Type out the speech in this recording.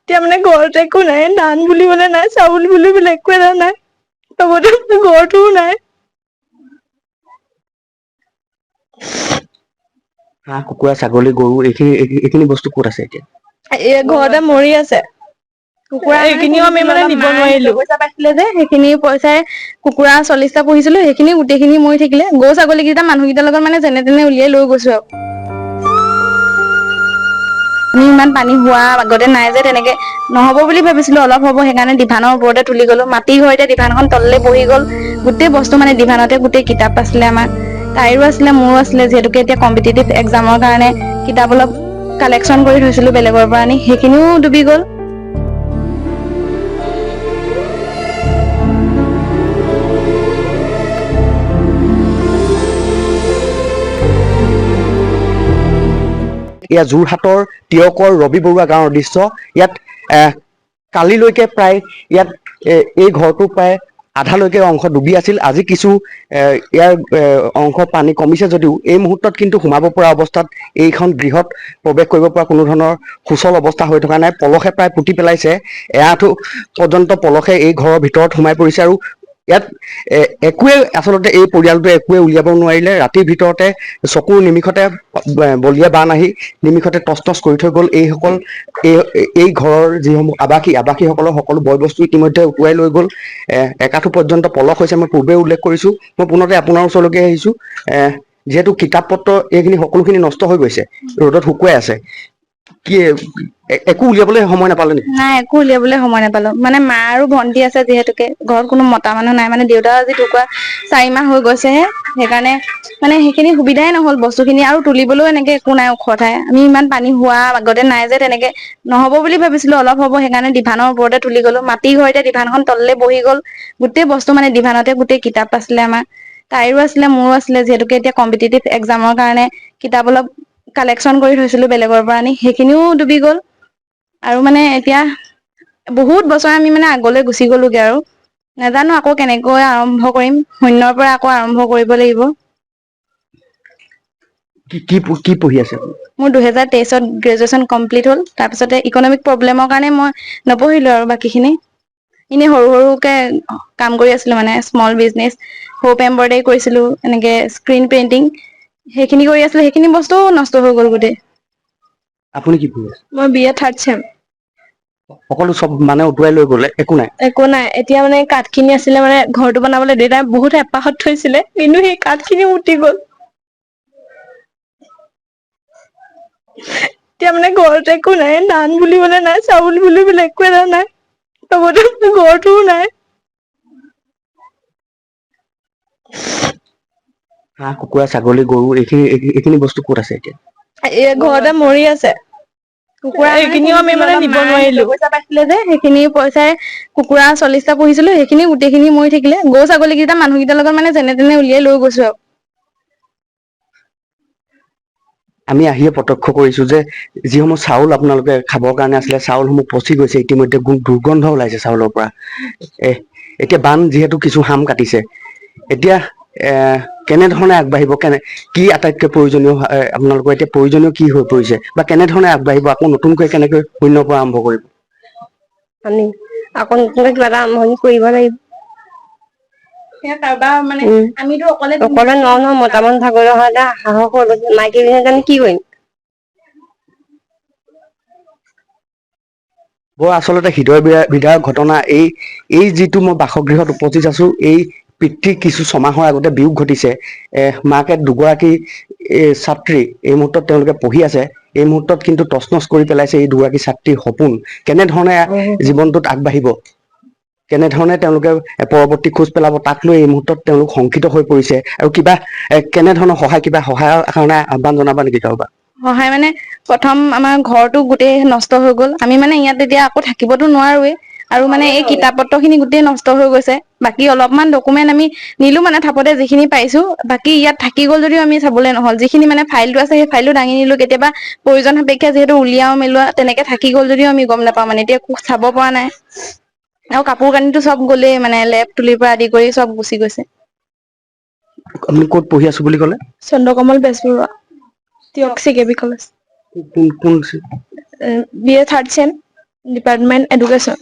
এতিয়া মানে ঘৰত একো নাই, ধান বুলিবলে নাই, চাউল বুলিবলে একো এটা নাই, চবতে ঘৰটোও নাই। হাঁহ, কুকুৰা, ছাগলী, গৰু এইখিনি বস্তু ক'ত আছে এতিয়া? ঘৰতে মৰি আছে। কুকুৰা এইখিনিও আমি পুহিছিলো, মানে অলপ নিব মায়ে নোৱাৰিলো। নিজৰ পইচা পাইছিলে যে সেইখিনি পইচাই কুকুৰা 40টা পুহিছিলো, সেইখিনি গোটেইখিনি মৰি থাকিলে। গৰু ছাগলী কেইটা মানুহকেইটাৰ লগত মানে যেনে তেনে উলিয়াই লৈ গৈছো আৰু। আমি ইমান পানী হোৱা আগতে নাই যে তেনেকে নহ'ব বুলি ভাবিছিলো, অলপ হ'ব সেইকাৰণে ডিভানৰ ওপৰতে তুলি গলো। মাটি ঘৰ এতিয়া ডিভানখন তললে বহি গ'ল, গোটেই বস্তু মানে ডিভানতে গোটেই কিতাপ আছিলে আমাৰ। তাইৰো আছিলে, মোৰো আছিলে, যিহেতুকে এতিয়া কম্পিটিটিভ এক্সামৰ কাৰণে কিতাপ অলপ কালেকচন কৰি থৈছিলো বেলেগৰ পৰা আনি, সেইখিনিও ডুবি গ'ল। এয়া যোৰহাটৰ টিয়কৰ ৰবি বৰুৱা গাঁৱৰ দৃশ্য। ইয়াত কালিলৈকে প্ৰায় ইয়াত এই ঘৰটো প্ৰায় আধালৈকে অংশ ডুবি আছিল। আজি কিছু ইয়াৰ অংশ পানী কমিছে যদিও এই মুহূৰ্তত কিন্তু সোমাব পৰা অৱস্থাত এইখন গৃহত প্ৰৱেশ কৰিব পৰা কোনো ধৰণৰ সুচল অৱস্থা হৈ থকা নাই। পলসে প্ৰায় পুতি পেলাইছে, এআঁঠু পৰ্যন্ত পলসে এই ঘৰৰ ভিতৰত সোমাই পৰিছে। আৰু ইয়াত একোৱে আচলতে এই পৰিয়ালটোৱে একোৱে উলিয়াব নোৱাৰিলে। ৰাতিৰ ভিতৰতে চকুৰ নিমিষতে বলিয়া বান আহি নিমিষতে টচ টচ কৰি থৈ গ'ল। এই ঘৰৰ যিসমূহ আৱাসীসকলৰ সকলো বয় বস্তু ইতিমধ্যে উটুৱাই লৈ গ'ল। একাঠু পৰ্যন্ত পলস হৈছে, মই পূৰ্বে উল্লেখ কৰিছো। মই পুনতে আপোনাৰ ওচৰলৈকে আহিছো। যিহেতু কিতাপ পত্ৰ এইখিনি সকলোখিনি নষ্ট হৈ গৈছে, ৰ'দত শুকুৱাই আছে, কি একো উলিয়াবলৈ সময় নাপালে নেকি? নাই, একো উলিয়াবলৈ সময় নাপালো। মানে মা আৰু ভন্টি আছে, যিহেতুকে ঘৰত কোনো মতা মানুহ নাই, মানে দেউতা আজি ঢুকুৱা 4 মাহ হৈ গৈছেহে। সেইকাৰণে মানে সেইখিনি সুবিধাই নহ'ল বস্তু খিনি, আৰু তুলিবলৈও এনেকে একো নাই ওখ ঠাই। আমি ইমান পানী হোৱা আগতে নাই যে তেনেকে নহ'ব বুলি ভাবিছিলো, অলপ হ'ব সেইকাৰণে ডিভানৰ ওপৰতে তুলি গলো। মাটি ঘৰ এতিয়া ডিভানখন তললে বহি গ'ল, গোটেই বস্তু মানে ডিভানতে গোটেই কিতাপ আছিলে আমাৰ। তাইৰো আছিলে, মোৰো আছিলে, যিহেতুকে এতিয়া কম্পিটিটিভ এক্সামৰ কাৰণে কিতাপ অলপ কালেকচন কৰি থৈছিলো বেলেগৰ পৰা আনি, সেইখিনিও ডুবি গ'ল। আৰু মানে এতিয়া বহুত বছৰ আমি মানে আগলৈ গুচি গ'লোগে আৰু। নাজানো আকৌ কেনেকৈ আৰম্ভ কৰিম, শূন্যৰ পৰা আকৌ আৰম্ভ কৰিব লাগিব। কি পঢ়ি আছে? মোৰ 2023ত গ্ৰেজুৱেশ্যন কমপ্লিট হ'ল। তাৰপিছতে ইকনমিক প্ৰব্লেমৰ কাৰণে মই নপঢ়িলো আৰু বাকীখিনি। এনেই সৰু সৰুকে কাম কৰি আছিলো, মানে স্মল বিজনেচ। হোপ এম্ব্ৰইডাৰী কৰিছিলো, এনেকে স্ক্ৰীন পেইন্টিং সেইখিনি কৰি আছিলো, সেইখিনি বস্তু নষ্ট হৈ গ'ল গোটেই। আপুনি কি পঢ়ি আছে? মই BA 3rd চেম। সকলো চব মানে উটুৱাই লৈ গ'লে, একো নাই? একো নাই। এতিয়া মানে কাঠ খিনি আছিলে, মানে ঘৰটো বনাবলৈ দেউতাই বহুত হেঁপাহত থৈছিলে, কিন্তু সেই কাঠ খিনিও উটি গ'ল। এতিয়া মানে ঘৰত একো নাই, ধান বুলিবলে নাই, চাউল বুলিবলে একো এটা নাই, চবতে ঘৰটোও নাই। হাঁহ, কুকুৰা, ছাগলী, গৰু এইখিনি বস্তু ক'ত আছে এতিয়া? ঘৰতে মৰি আছে। কুকুৰা এইখিনিও আমি পুহিছিলো, মানে অলপ নিব মায়ে নোৱাৰিলো। নিজৰ পইচা পাইছিলে যে সেইখিনি পইচাই কুকুৰা 40টা পুহিছিলো, সেইখিনি গোটেইখিনি মৰি থাকিলে। গৰু ছাগলী কেইটা মানুহকেইটাৰ লগত মানে যেনে তেনে উলিয়াই লৈ গৈছো আৰু। আমি আহিয়ে প্ৰত্যক্ষ কৰিছো যে যিসমূহ চাউল আপোনালোকে খাবৰ কাৰণে আছিলে, চাউলসমূহ পচি গৈছে, ইতিমধ্যে দুৰ্গন্ধ ওলাইছে চাউলৰ পৰা। এতিয়া বান যিহেতু কিছু হাম কাটিছে, এতিয়া কেনেধৰণে আগবাঢ়িব, কি আটাইতকৈ প্ৰয়োজনীয় আপোনালোকৰ এতিয়া প্ৰয়োজনীয় কি হৈ পৰিছে, বা কেনেধৰণে আগবাঢ়িব, আকৌ নতুনকৈ কেনেকৈ শূন্যৰ পৰা আৰম্ভ কৰিব? আকৌ নতুনকৈ কিবা এটা আৰম্ভণি কৰিব লাগিব। কাৰোবাৰ মানে আমিতো অকলে নোৱাৰো নহয়, মতা মানুহ ভাগৰুৱা হলে সাহস হ'ল, মাইকী মানুহজনী কি কৰিম? বৰ আচলতে হৃদয় বিদাৰক ঘটনা। এই যিটো মই বাসগৃহত উপস্থিত আছো, এই পিতৃ কিছু ছমাহৰ আগতে বিয়োগ ঘটিছে। মাকে দুগৰাকী ছাত্ৰী এই মুহূৰ্তত তেওঁলোকে পঢ়ি আছে, এই মুহূৰ্তত কিন্তু তচনচ কৰি পেলাইছে এই দুগৰাকী ছাত্ৰীৰ সপোন। কেনেধৰণে জীৱনটোত আগবাঢ়িব, কেনেধৰণে তেওঁলোকে পৰৱৰ্তী খোজ পেলাব, তাক লৈ এই মুহূৰ্তত তেওঁলোক শংকিত হৈ পৰিছে। আৰু কেনেধৰণৰ সহায়ৰ কাৰণে আহ্বান জনাবা নেকি কাৰোবাক? সহায় মানে প্ৰথম আমাৰ ঘৰটো গোটেই নষ্ট হৈ গ'ল। আমি মানে ইয়াত এতিয়া আকৌ থাকিবতো নোৱাৰোৱেই। আৰু মানে এই কিতাপ পত্ৰ খিনি গোটেই নষ্ট হৈ গৈছে। বাকী অলপমান ডকুমেন্ট আমি নিলো মানে থাপতে যিখিনি পাইছো, বাকী ইয়াত থাকি গ'ল যদিও আমি চাবলৈ নহ'ল। যিখিনি মানে ফাইলটো আছে সেই ফাইলটো দাঙি নিলো, কেতিয়াবা প্ৰয়োজন সাপেক্ষে যিহেতু উলিয়াও মেলোৱা তেনেকে থাকি গ'ল যদিও আমি গম নাপাওঁ, মানে এতিয়া চাব পৰা নাই। আৰু কাপোৰ কানিটো চব গ'লেই, মানে লেপ তুলিৰ পৰা আদি কৰি চব গুচি গৈছে। আপুনি ক'ত পঢ়ি আছো বুলি ক'লে? Chandrakamal Bezbarua, Teok CKB college. কোন BA 3rd sem. Department education.